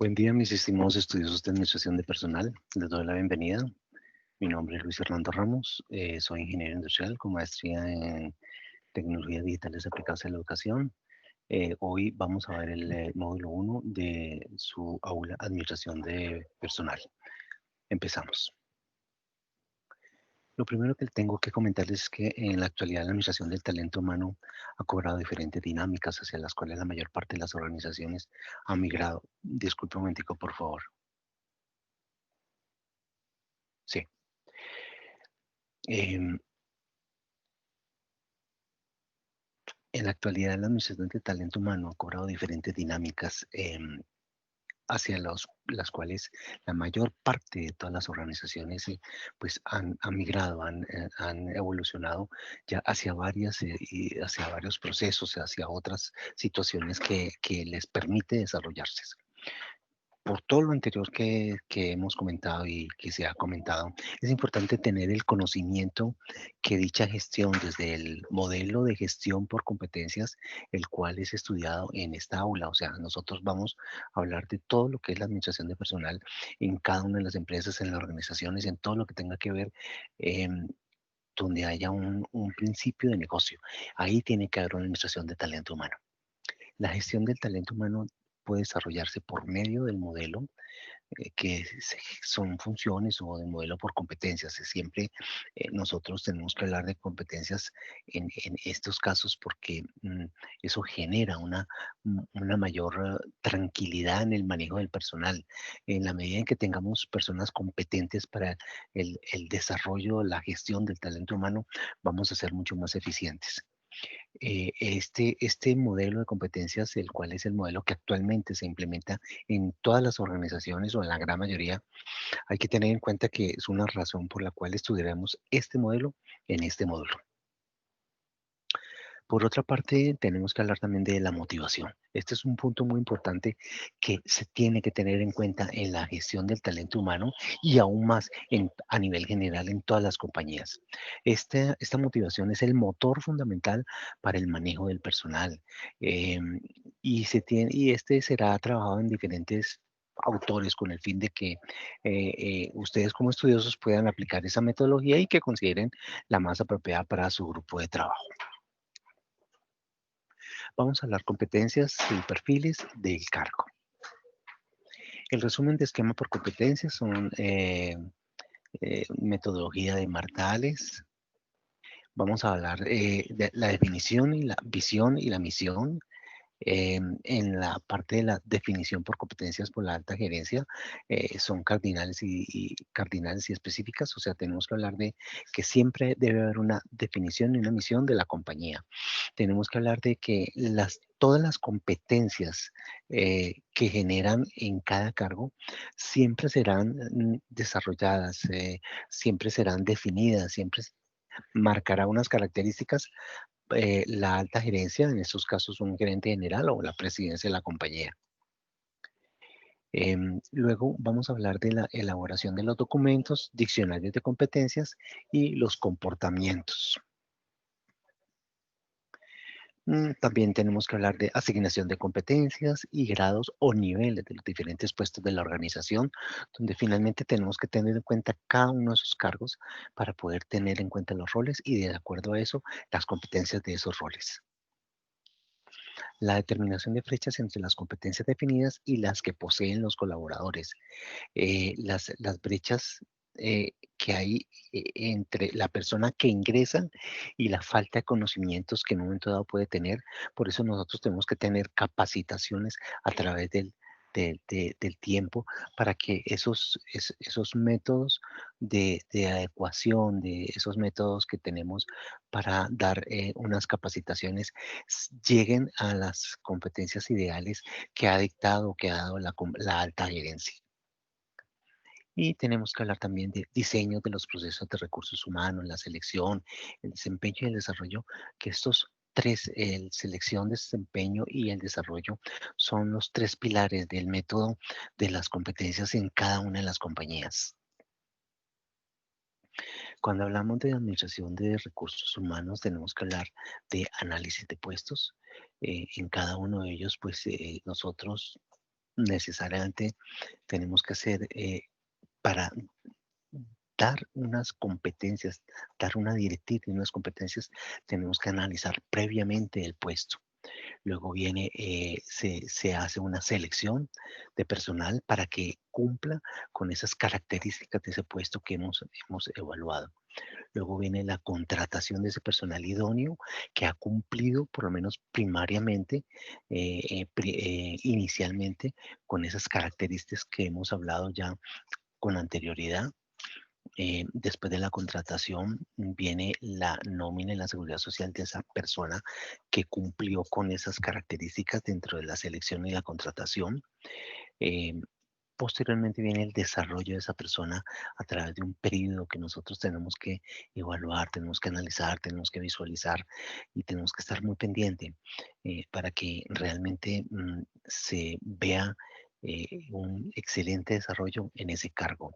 Buen día, mis estimados estudiosos de Administración de Personal. Les doy la bienvenida. Mi nombre es Luis Fernando Ramos. Soy ingeniero industrial con maestría en tecnologías digitales aplicadas a la educación. Hoy vamos a ver el módulo 1 de su aula Administración de Personal. Empezamos. Lo primero que tengo que comentarles es que en la actualidad la administración del talento humano ha cobrado diferentes dinámicas hacia las cuales la mayor parte de las organizaciones han migrado. Disculpe un momentico, por favor. Sí. Em, En la actualidad, la administración de talento humano ha cobrado diferentes dinámicas hacia las cuales la mayor parte de todas las organizaciones pues han migrado, han evolucionado ya hacia varias y hacia varios procesos, hacia otras situaciones que les permite desarrollarse. Por todo lo anterior que hemos comentado y que se ha comentado, es importante tener el conocimiento que dicha gestión, desde el modelo de gestión por competencias, el cual es estudiado en esta aula, o sea, nosotros vamos a hablar de todo lo que es la administración de personal en cada una de las empresas, en las organizaciones, en todo lo que tenga que ver donde haya un principio de negocio. Ahí tiene que haber una administración de talento humano. La gestión del talento humano puede desarrollarse por medio del modelo son funciones o de modelo por competencias. Siempre nosotros tenemos que hablar de competencias en estos casos porque eso genera una mayor tranquilidad en el manejo del personal. En la medida en que tengamos personas competentes para el desarrollo, la gestión del talento humano, vamos a ser mucho más eficientes. Este modelo de competencias, el cual es el modelo que actualmente se implementa en todas las organizaciones o en la gran mayoría, hay que tener en cuenta que es una razón por la cual estudiaremos este modelo en este módulo. Por otra parte, tenemos que hablar también de la motivación. Este es un punto muy importante que se tiene que tener en cuenta en la gestión del talento humano y aún más a nivel general en todas las compañías. Esta motivación es el motor fundamental para el manejo del personal y este será trabajado en diferentes autores con el fin de que ustedes como estudiosos puedan aplicar esa metodología y que consideren la más apropiada para su grupo de trabajo. Vamos a hablar competencias y perfiles del cargo. El resumen de esquema por competencias son metodología de Martales. Vamos a hablar de la definición y la visión y la misión. En la parte de la definición por competencias por la alta gerencia, son cardinales y específicas, o sea, tenemos que hablar de que siempre debe haber una definición y una misión de la compañía. Tenemos que hablar de que todas las competencias que generan en cada cargo siempre serán desarrolladas, siempre serán definidas, siempre marcará unas características la alta gerencia, en estos casos un gerente general o la presidencia de la compañía. Luego vamos a hablar de la elaboración de los documentos, diccionarios de competencias y los comportamientos. También tenemos que hablar de asignación de competencias y grados o niveles de los diferentes puestos de la organización, donde finalmente tenemos que tener en cuenta cada uno de esos cargos para poder tener en cuenta los roles y de acuerdo a eso, las competencias de esos roles. La determinación de flechas entre las competencias definidas y las que poseen los colaboradores. Las brechas que hay entre la persona que ingresa y la falta de conocimientos que en un momento dado puede tener. Por eso nosotros tenemos que tener capacitaciones a través del tiempo para que esos métodos de adecuación, de esos métodos que tenemos para dar unas capacitaciones, lleguen a las competencias ideales que ha dictado, que ha dado la alta gerencia. Y tenemos que hablar también de diseño de los procesos de recursos humanos, la selección, el desempeño y el desarrollo, que estos tres, el selección, desempeño y el desarrollo, son los tres pilares del método de las competencias en cada una de las compañías. Cuando hablamos de administración de recursos humanos, tenemos que hablar de análisis de puestos. En cada uno de ellos, pues nosotros necesariamente tenemos que hacer para dar unas competencias, dar una directriz y unas competencias, tenemos que analizar previamente el puesto. Luego viene, se hace una selección de personal para que cumpla con esas características de ese puesto que hemos evaluado. Luego viene la contratación de ese personal idóneo que ha cumplido, por lo menos primariamente, inicialmente, con esas características que hemos hablado ya con anterioridad. Después de la contratación viene la nómina y la seguridad social de esa persona que cumplió con esas características dentro de la selección y la contratación. Eh, Posteriormente viene el desarrollo de esa persona a través de un periodo que nosotros tenemos que evaluar, tenemos que analizar, tenemos que visualizar y tenemos que estar muy pendiente para que realmente se vea un excelente desarrollo en ese cargo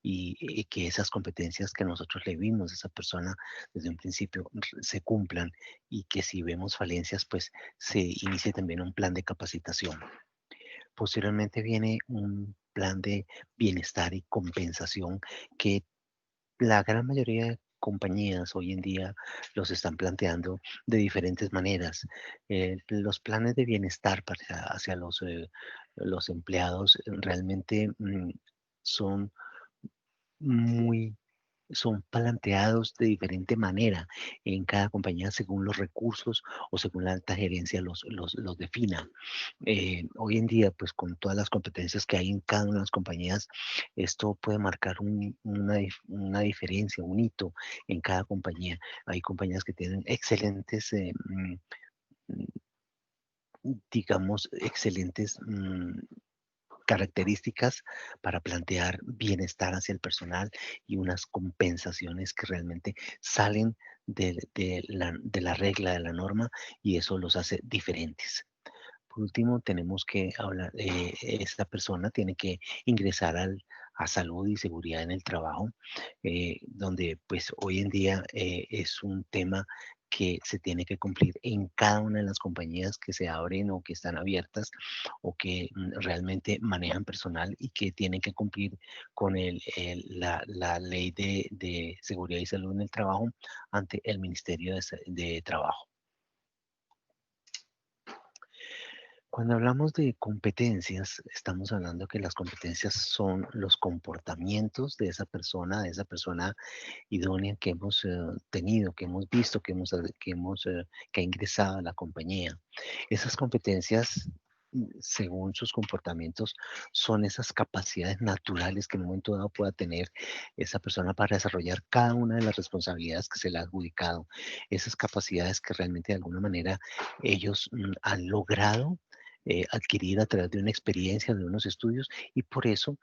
y que esas competencias que nosotros le vimos a esa persona desde un principio se cumplan y que si vemos falencias, pues se inicie también un plan de capacitación. Posteriormente viene un plan de bienestar y compensación que la gran mayoría de compañías hoy en día los están planteando de diferentes maneras. Los planes de bienestar hacia los empleados realmente son muy son planteados de diferente manera en cada compañía según los recursos o según la alta gerencia los defina. Hoy en día, pues con todas las competencias que hay en cada una de las compañías, esto puede marcar una diferencia, un hito en cada compañía. Hay compañías que tienen excelentes, digamos, excelentes características para plantear bienestar hacia el personal y unas compensaciones que realmente salen de la regla, de la norma, y eso los hace diferentes. Por último, tenemos que hablar, esta persona tiene que ingresar a salud y seguridad en el trabajo, donde pues hoy en día es un tema que se tiene que cumplir en cada una de las compañías que se abren o que están abiertas o que realmente manejan personal y que tienen que cumplir con la ley de seguridad y salud en el trabajo ante el Ministerio de Trabajo. Cuando hablamos de competencias, estamos hablando que las competencias son los comportamientos de esa persona idónea que hemos tenido, que hemos visto, que ha ingresado a la compañía. Esas competencias, según sus comportamientos, son esas capacidades naturales que en un momento dado pueda tener esa persona para desarrollar cada una de las responsabilidades que se le ha adjudicado. Esas capacidades que realmente de alguna manera ellos han logrado adquirir a través de una experiencia, de unos estudios, y por eso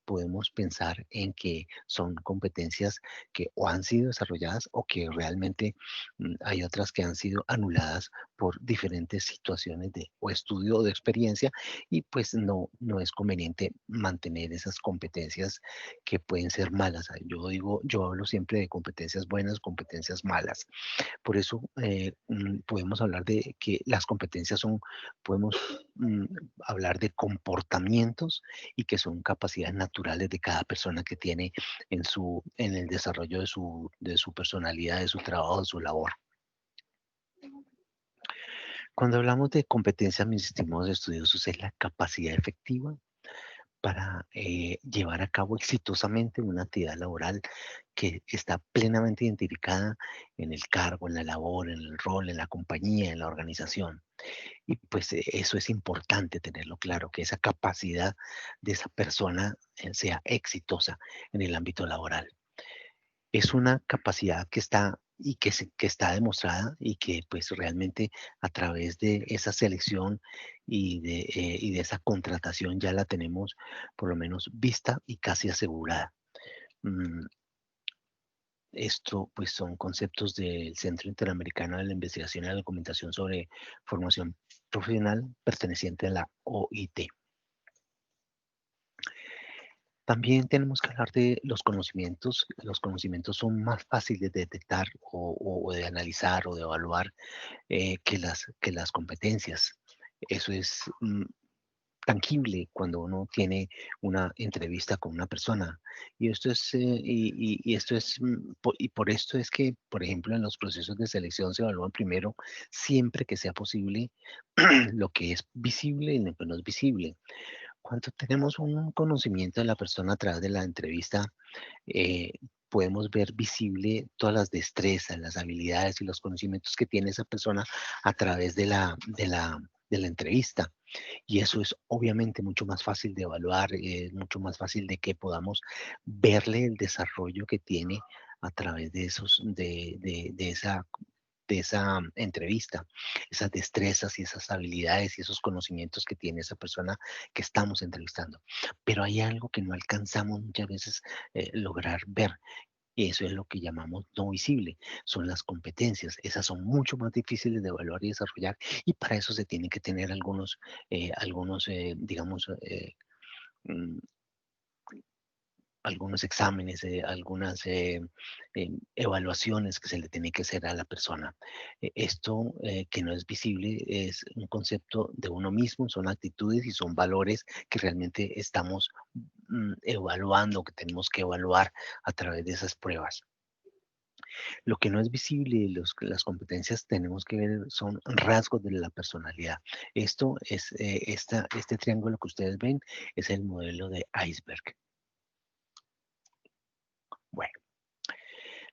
podemos pensar en que son competencias que o han sido desarrolladas o que realmente hay otras que han sido anuladas por diferentes situaciones de o estudio o de experiencia y pues no es conveniente mantener esas competencias que pueden ser malas. Yo hablo siempre de competencias buenas, competencias malas. Por eso podemos hablar de que las competencias podemos mm, hablar de comportamientos y que son capacidades naturales de cada persona que tiene en el desarrollo de su personalidad, de su trabajo, de su labor. Cuando hablamos de competencia, mis estimados estudiosos, es la capacidad efectiva para llevar a cabo exitosamente una actividad laboral que está plenamente identificada en el cargo, en la labor, en el rol, en la compañía, en la organización. Y pues eso es importante tenerlo claro, que esa capacidad de esa persona sea exitosa en el ámbito laboral. Es una capacidad que está y que está demostrada y que pues realmente a través de esa selección y de esa contratación ya la tenemos por lo menos vista y casi asegurada. Mm, Esto pues son conceptos del Centro Interamericano de la Investigación y la Documentación sobre Formación Profesional perteneciente a la OIT. También tenemos que hablar de los conocimientos. Los conocimientos son más fáciles de detectar o de analizar o de evaluar que las competencias. Eso es tangible cuando uno tiene una entrevista con una persona. Y esto es, y esto es, y por esto es que, por ejemplo, en los procesos de selección se evalúan primero, siempre que sea posible, lo que es visible y lo que no es visible. Cuando tenemos un conocimiento de la persona a través de la entrevista, eh, podemos ver visible todas las destrezas, las habilidades y los conocimientos que tiene esa persona a través de la entrevista. Y eso es obviamente mucho más fácil de evaluar, es mucho más fácil de que podamos verle el desarrollo que tiene a través de esos, de esa entrevista, esas destrezas y esas habilidades y esos conocimientos que tiene esa persona que estamos entrevistando. Pero hay algo que no alcanzamos muchas veces lograr ver. Y eso es lo que llamamos no visible, son las competencias. Esas son mucho más difíciles de evaluar y desarrollar y para eso se tienen que tener digamos, mm, algunos exámenes, algunas evaluaciones que se le tiene que hacer a la persona. Esto que no es visible es un concepto de uno mismo, son actitudes y son valores que realmente estamos evaluando, que tenemos que evaluar a través de esas pruebas. Lo que no es visible, las competencias tenemos que ver son rasgos de la personalidad. Esto es, este triángulo que ustedes ven es el modelo de iceberg. Bueno,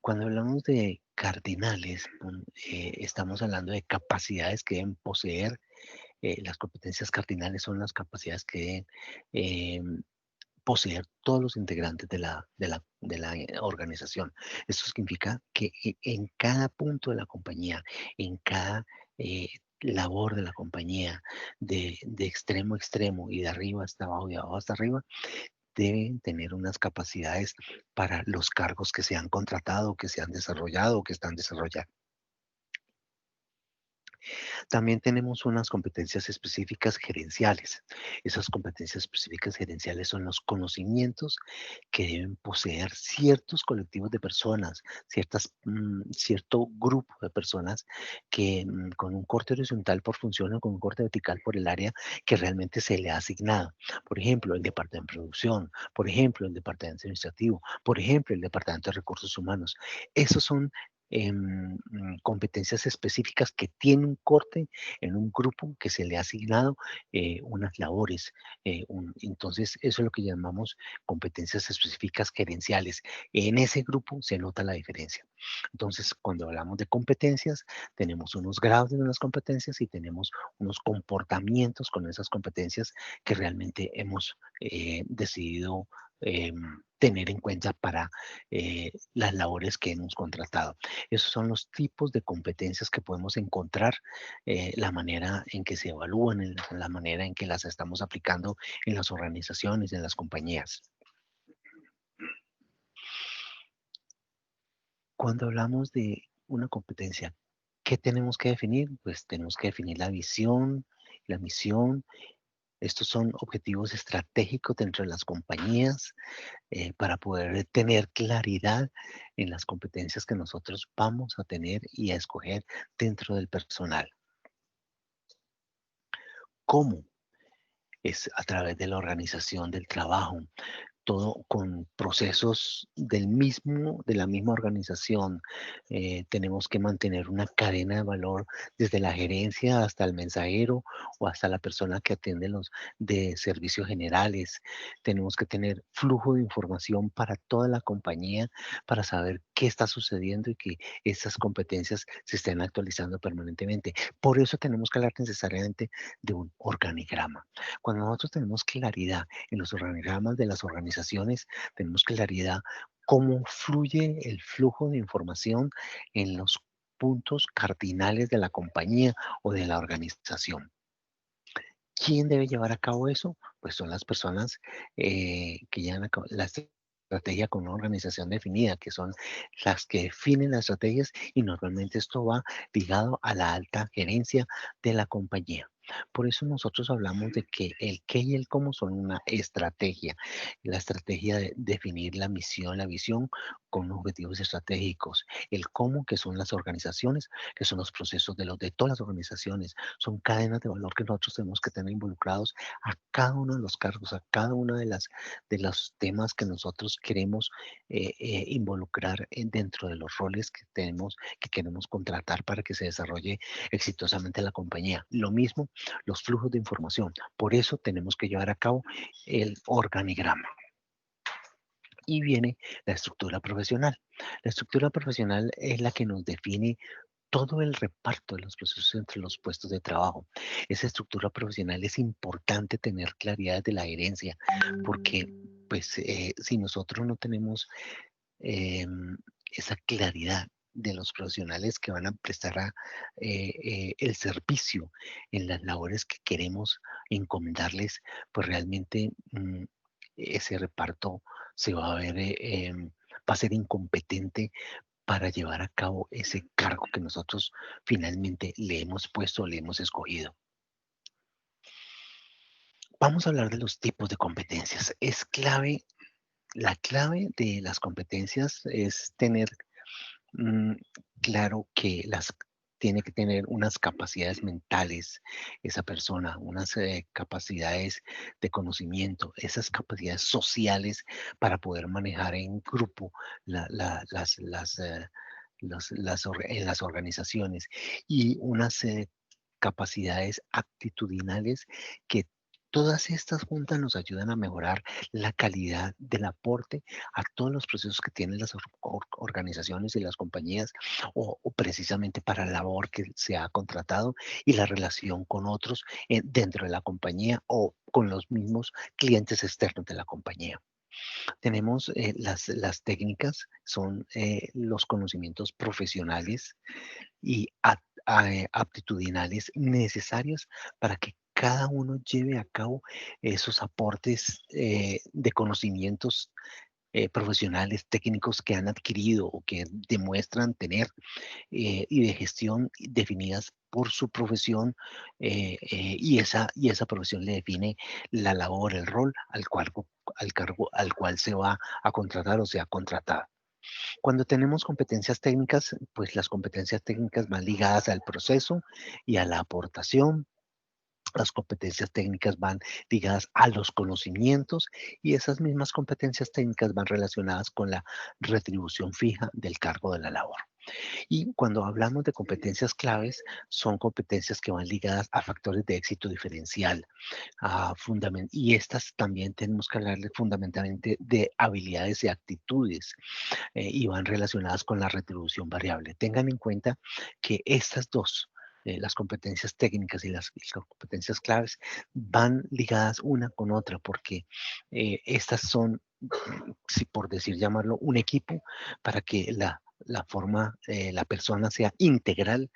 cuando hablamos de cardinales, estamos hablando de capacidades que deben poseer. Las competencias cardinales son las capacidades que deben poseer todos los integrantes de la organización. Esto significa que en cada punto de la compañía, en cada labor de la compañía, de extremo a extremo y de arriba hasta abajo y de abajo hasta arriba, deben tener unas capacidades para los cargos que se han contratado, que se han desarrollado o que están desarrollando. También tenemos unas competencias específicas gerenciales. Esas competencias específicas gerenciales son los conocimientos que deben poseer ciertos colectivos de personas, cierto grupo de personas que con un corte horizontal por función o con un corte vertical por el área que realmente se le ha asignado. Por ejemplo, el departamento de producción, por ejemplo, el departamento administrativo, por ejemplo, el departamento de recursos humanos. Esos son competencias específicas que tienen un corte en un grupo que se le ha asignado unas labores. Entonces, eso es lo que llamamos competencias específicas gerenciales. En ese grupo se nota la diferencia. Entonces, cuando hablamos de competencias, tenemos unos grados de las competencias y tenemos unos comportamientos con esas competencias que realmente hemos decidido tener en cuenta para las labores que hemos contratado. Esos son los tipos de competencias que podemos encontrar, la manera en que se evalúan, la manera en que las estamos aplicando en las organizaciones, en las compañías. Cuando hablamos de una competencia, ¿qué tenemos que definir? Pues tenemos que definir la visión, la misión. Estos son objetivos estratégicos dentro de las compañías para poder tener claridad en las competencias que nosotros vamos a tener y a escoger dentro del personal. ¿Cómo? Es a través de la organización del trabajo, todo con procesos de la misma organización. Tenemos que mantener una cadena de valor desde la gerencia hasta el mensajero o hasta la persona que atiende los de servicios generales. Tenemos que tener flujo de información para toda la compañía para saber qué está sucediendo y que esas competencias se estén actualizando permanentemente. Por eso tenemos que hablar necesariamente de un organigrama. Cuando nosotros tenemos claridad en los organigramas de las organizaciones, tenemos claridad cómo fluye el flujo de información en los puntos cardinales de la compañía o de la organización. ¿Quién debe llevar a cabo eso? Pues son las personas que llevan a cabo la estrategia con una organización definida, que son las que definen las estrategias y normalmente esto va ligado a la alta gerencia de la compañía. Por eso nosotros hablamos de que el qué y el cómo son una estrategia. La estrategia de definir la misión, la visión con objetivos estratégicos. El cómo, que son las organizaciones, que son los procesos de todas las organizaciones. Son cadenas de valor que nosotros tenemos que tener involucrados a cada uno de los cargos, a cada una de los temas que nosotros queremos involucrar dentro de los roles que tenemos, que queremos contratar para que se desarrolle exitosamente la compañía. Lo mismo los flujos de información. Por eso tenemos que llevar a cabo el organigrama. Y viene la estructura profesional. La estructura profesional es la que nos define todo el reparto de los procesos entre los puestos de trabajo. Esa estructura profesional es importante tener claridad de la gerencia, porque pues si nosotros no tenemos esa claridad de los profesionales que van a prestar el servicio en las labores que queremos encomendarles, pues realmente ese reparto se va a ver, va a ser incompetente para llevar a cabo ese cargo que nosotros finalmente le hemos puesto, le hemos escogido. Vamos a hablar de los tipos de competencias. Es clave, la clave de las competencias es tener Mm, claro que tiene que tener unas capacidades mentales esa persona, unas capacidades de conocimiento, esas capacidades sociales para poder manejar en grupo en las organizaciones y unas capacidades actitudinales que todas estas juntas nos ayudan a mejorar la calidad del aporte a todos los procesos que tienen las organizaciones y las compañías o precisamente para la labor que se ha contratado y la relación con otros dentro de la compañía o con los mismos clientes externos de la compañía. Tenemos las técnicas, son los conocimientos profesionales y aptitudinales necesarios para que cada uno lleve a cabo esos aportes de conocimientos profesionales, técnicos que han adquirido o que demuestran tener y de gestión definidas por su profesión y esa profesión le define la labor, el rol al cargo al cual se va a contratar o se ha contratado. Cuando tenemos competencias técnicas, pues las competencias técnicas van ligadas al proceso y a la aportación. Las competencias técnicas van ligadas a los conocimientos y esas mismas competencias técnicas van relacionadas con la retribución fija del cargo de la labor. Y cuando hablamos de competencias claves, son competencias que van ligadas a factores de éxito diferencial. Y estas también tenemos que hablarle fundamentalmente de habilidades y actitudes y van relacionadas con la retribución variable. Tengan en cuenta que estas dos, las competencias técnicas y las competencias claves, van ligadas una con otra porque estas son, si por decir llamarlo, un equipo para que la persona sea integral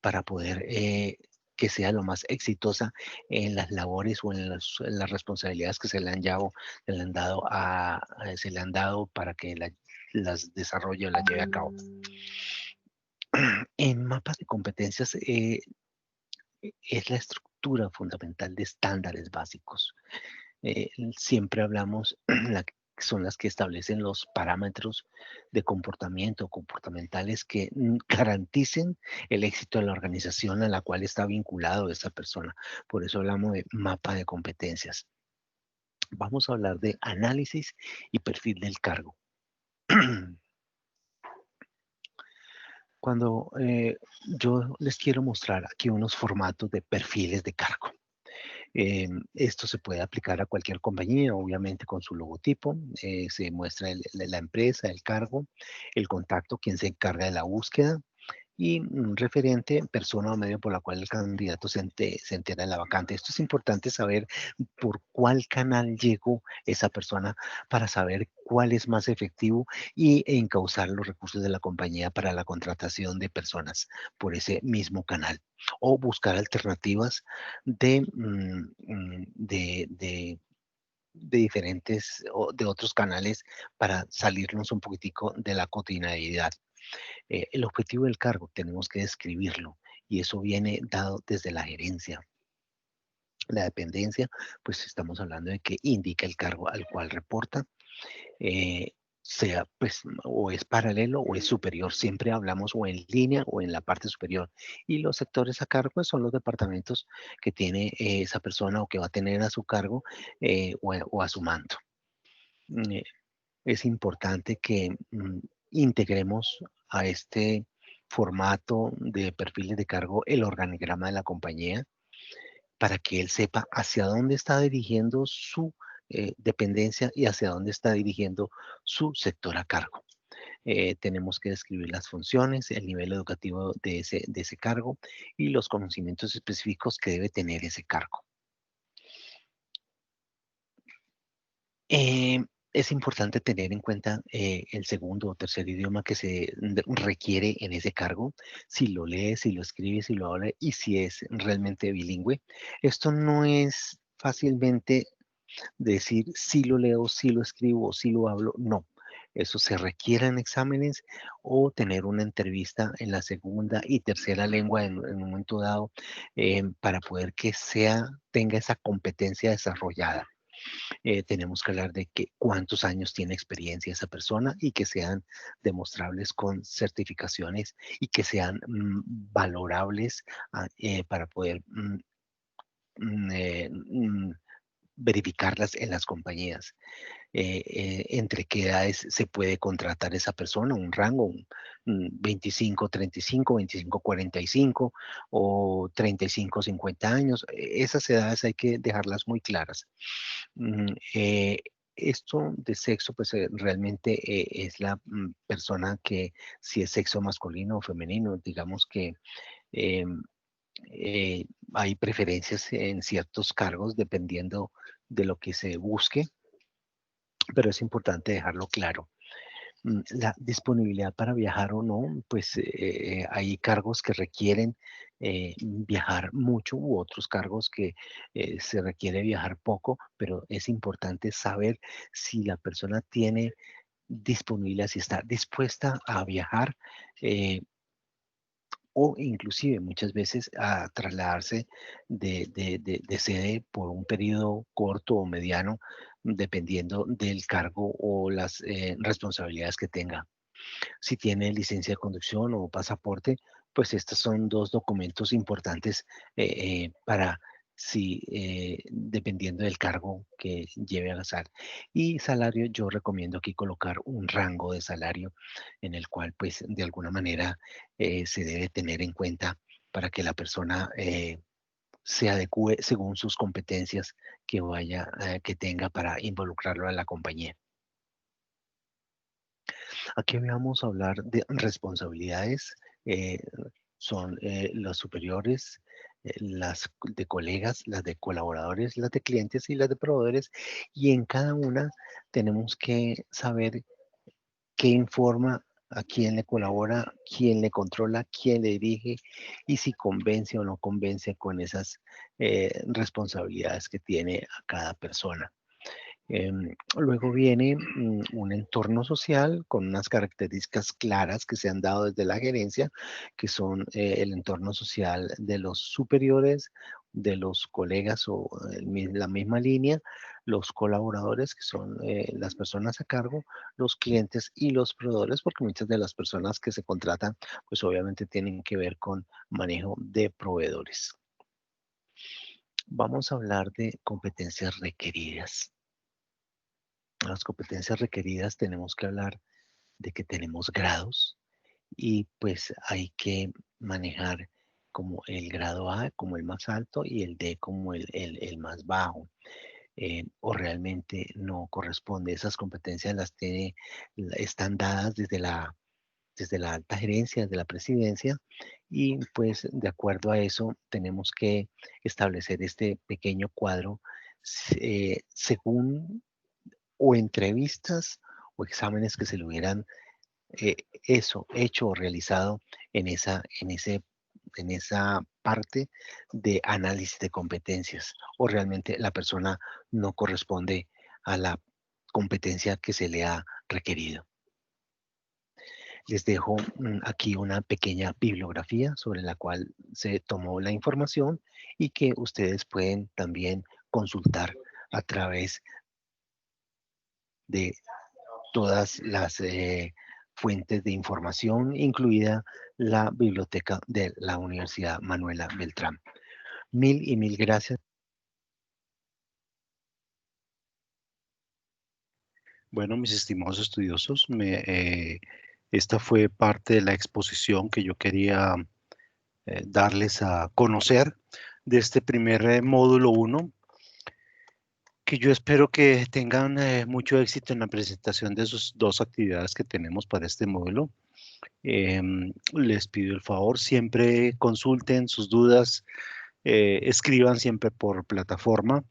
para poder que sea lo más exitosa en las labores o en las responsabilidades que se le han dado para que las desarrolle o las lleve a cabo. En mapas de competencias es la estructura fundamental de estándares básicos. Siempre hablamos, son las que establecen los parámetros de comportamiento comportamentales que garanticen el éxito de la organización a la cual está vinculado esa persona. Por eso hablamos de mapa de competencias. Vamos a hablar de análisis y perfil del cargo. Cuando yo les quiero mostrar aquí unos formatos de perfiles de cargo. Esto se puede aplicar a cualquier compañía, obviamente con su logotipo. Se muestra la empresa, el cargo, el contacto, quien se encarga de la búsqueda y un referente, persona o medio por la cual el candidato se entera de la vacante. Esto es importante saber por cuál canal llegó esa persona para saber cuál es más efectivo y encauzar los recursos de la compañía para la contratación de personas por ese mismo canal o buscar alternativas de diferentes o de otros canales para salirnos un poquitico de la cotidianidad. El objetivo del cargo tenemos que describirlo y eso viene dado desde la gerencia. La dependencia, pues estamos hablando de que indica el cargo al cual reporta, eh, sea pues o es paralelo o es superior. Siempre hablamos o en línea o en la parte superior. Y los sectores a cargo pues, son los departamentos que tiene esa persona o que va a tener a su cargo o a su mando. Mm, eh, es importante que integremos a este formato de perfiles de cargo el organigrama de la compañía para que él sepa hacia dónde está dirigiendo su dependencia y hacia dónde está dirigiendo su sector a cargo. Tenemos que describir las funciones, el nivel educativo de ese cargo y los conocimientos específicos que debe tener ese cargo. Eh, es importante tener en cuenta el segundo o tercer idioma que se requiere en ese cargo, si lo lee, si lo escribe, si lo habla y si es realmente bilingüe. Esto no es fácilmente decir si lo leo, si lo escribo, si lo hablo, no. Eso se requiere en exámenes o tener una entrevista en la segunda y tercera lengua en un momento dado para poder que tenga esa competencia desarrollada. Tenemos que hablar de que cuántos años tiene experiencia esa persona y que sean demostrables con certificaciones y que sean valorables para poder mm, eh, mm, verificarlas en las compañías. Entre qué edades se puede contratar esa persona, un rango, 25, 35, 25, 45 o 35, 50 años. Esas edades hay que dejarlas muy claras. Mm, eh, Esto de sexo, pues realmente es la persona que si es sexo masculino o femenino, digamos que em, hay preferencias en ciertos cargos dependiendo de lo que se busque, pero es importante dejarlo claro. La disponibilidad para viajar o no, pues hay cargos que requieren viajar mucho u otros cargos que se requiere viajar poco, pero es importante saber si la persona tiene disponibilidad, si está dispuesta a viajar eh, o inclusive muchas veces a trasladarse de sede por un periodo corto o mediano, dependiendo del cargo o las responsabilidades que tenga. Si tiene licencia de conducción o pasaporte, pues estos son dos documentos importantes para si, dependiendo del cargo que lleve a gastar. Y salario, yo recomiendo aquí colocar un rango de salario en el cual, pues, de alguna manera se debe tener en cuenta para que la persona se adecue según sus competencias que tenga para involucrarlo a la compañía. Aquí vamos a hablar de responsabilidades, eh, son las superiores, las de colegas, las de colaboradores, las de clientes y las de proveedores, y en cada una tenemos que saber qué informa, a quién le colabora, quién le controla, quién le dirige y si convence o no convence con esas responsabilidades que tiene a cada persona. Luego viene un entorno social con unas características claras que se han dado desde la gerencia, que son el entorno social de los superiores, de los colegas o la misma línea, los colaboradores, que son las personas a cargo, los clientes y los proveedores, porque muchas de las personas que se contratan, pues obviamente tienen que ver con manejo de proveedores. Vamos a hablar de competencias requeridas. Las competencias requeridas tenemos que hablar de que tenemos grados y pues hay que manejar como el grado A como el más alto y el D como el más bajo. O realmente no corresponde. Esas competencias están dadas desde la alta gerencia, desde la presidencia, y pues de acuerdo a eso tenemos que establecer este pequeño cuadro según o entrevistas o exámenes que se le hubieran hecho o realizado en esa parte de análisis de competencias o realmente la persona no corresponde a la competencia que se le ha requerido. Les dejo aquí una pequeña bibliografía sobre la cual se tomó la información y que ustedes pueden también consultar a través de todas las fuentes de información, incluida la biblioteca de la Universidad Manuela Beltrán. Mil y mil gracias. Bueno, mis estimados estudiosos, esta fue parte de la exposición que yo quería darles a conocer de este primer módulo uno, que yo espero que tengan mucho éxito en la presentación de sus dos actividades que tenemos para este módulo. Les pido el favor, siempre consulten sus dudas, escriban siempre por plataforma.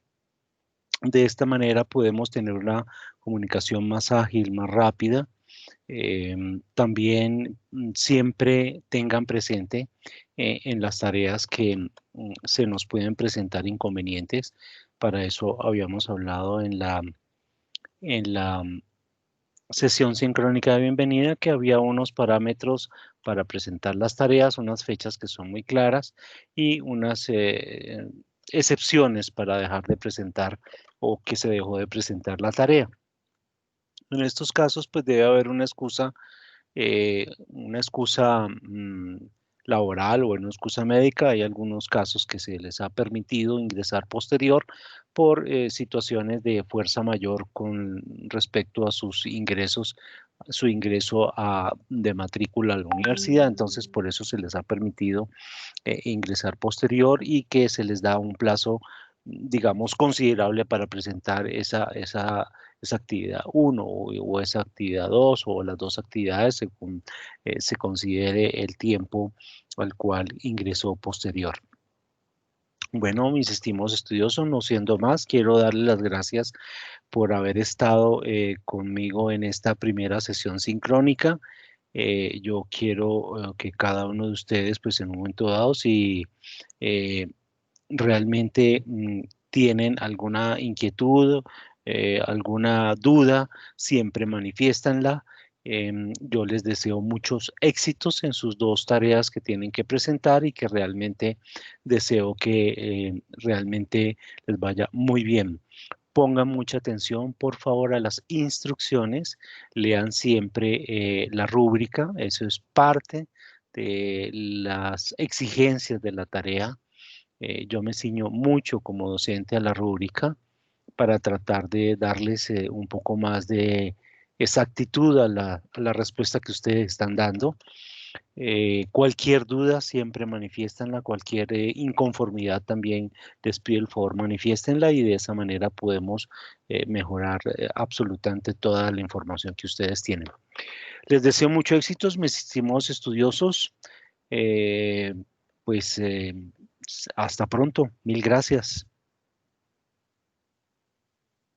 De esta manera podemos tener una comunicación más ágil, más rápida. También siempre tengan presente en las tareas que se nos pueden presentar inconvenientes. Para eso habíamos hablado en la sesión sincrónica de bienvenida, que había unos parámetros para presentar las tareas, unas fechas que son muy claras y unas excepciones para dejar de presentar o que se dejó de presentar la tarea. En estos casos, pues debe haber una excusa laboral o una excusa médica. Hay algunos casos que se les ha permitido ingresar posterior por situaciones de fuerza mayor con respecto a sus ingresos, su ingreso de matrícula a la universidad. Entonces, por eso se les ha permitido ingresar posterior y que se les da un plazo, digamos, considerable para presentar esa actividad uno o esa actividad 2 o las dos actividades según se considere el tiempo al cual ingresó posterior. Bueno, mis estimados estudiosos, no siendo más, quiero darles las gracias por haber estado conmigo en esta primera sesión sincrónica. Yo quiero que cada uno de ustedes, pues en un momento dado, si eh, realmente tienen alguna inquietud, alguna duda, siempre manifiéstanla. Yo les deseo muchos éxitos en sus dos tareas que tienen que presentar y que realmente deseo que realmente les vaya muy bien. Pongan mucha atención, por favor, a las instrucciones. Lean siempre la rúbrica. Eso es parte de las exigencias de la tarea. Yo me ciño mucho como docente a la rúbrica para tratar de darles un poco más de exactitud a la respuesta que ustedes están dando. Cualquier duda siempre manifiéstanla, cualquier inconformidad también les pido el favor manifiéstenla y de esa manera podemos mejorar absolutamente toda la información que ustedes tienen. Les deseo mucho éxitos, mis estimados estudiosos. Eh, pues hasta pronto. Mil gracias.